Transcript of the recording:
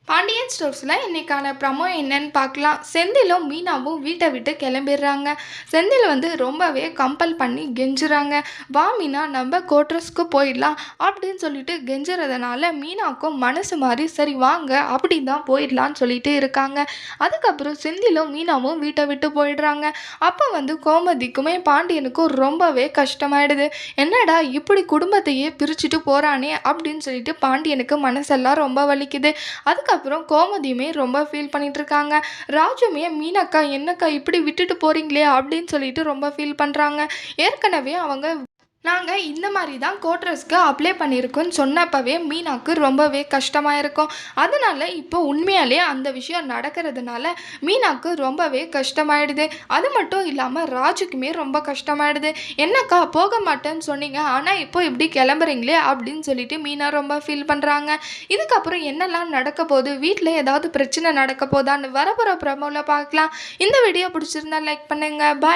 பாண்டியன் ஸ்டோர்ஸில் இன்னைக்கான ப்ரமோ என்னன்னு பார்க்கலாம். செந்திலும் மீனாவும் வீட்டை விட்டு கிளம்பிடுறாங்க. செந்தில் வந்து ரொம்பவே கம்பல் பண்ணி கெஞ்சுறாங்க. வா மீனா, நம்ம கோட்ரஸ்க்கு போயிடலாம் அப்படின்னு சொல்லிட்டு கெஞ்சுறதுனால மீனாக்கும் மனசு மாதிரி சரி வாங்க அப்படி தான் போயிடலான்னு சொல்லிட்டு இருக்காங்க. அதுக்கப்புறம் செந்திலும் மீனாவும் வீட்டை விட்டு போயிடுறாங்க. அப்போ வந்து கோமதிக்குமே பாண்டியனுக்கும் ரொம்பவே கஷ்டமாயிடுது. என்னடா இப்படி குடும்பத்தையே பிரிச்சுட்டு போகிறானே அப்படின்னு சொல்லிட்டு பாண்டியனுக்கு மனசெல்லாம் ரொம்ப வலிக்குது. அதுக்கப்புறம் கோமதியுமே ரொம்ப ஃபீல் பண்ணிட்டு இருக்காங்க. ராஜுமே மீனாக்கா என்னக்கா இப்படி விட்டுட்டு போறீங்களே அப்படின்னு சொல்லிட்டு ரொம்ப ஃபீல் பண்ணுறாங்க. ஏற்கனவே அவங்க நாங்கள் இந்த மாதிரி தான் கோட்ரஸ்க்கு அப்ளை பண்ணியிருக்கோன்னு சொன்னப்பவே மீனாக்கு ரொம்பவே கஷ்டமாக இருக்கும். அதனால இப்போ உண்மையாலே அந்த விஷயம் நடக்கிறதுனால மீனாக்கு ரொம்பவே கஷ்டமாயிடுது. அது மட்டும் இல்லாமல் ராஜுக்குமே ரொம்ப கஷ்டமாயிடுது. என்னக்கா போக மாட்டேன்னு சொன்னீங்க, ஆனால் இப்போ இப்படி கிளம்புறீங்களே அப்படின்னு சொல்லிட்டு மீனா ரொம்ப ஃபீல் பண்ணுறாங்க. இதுக்கப்புறம் என்னெல்லாம் நடக்க போகுது, வீட்டில் ஏதாவது பிரச்சனை நடக்க போதான்னு வரப்போகிற ப்ரமோவில் பார்க்கலாம். இந்த வீடியோ பிடிச்சிருந்தா லைக் பண்ணுங்க. பாய்.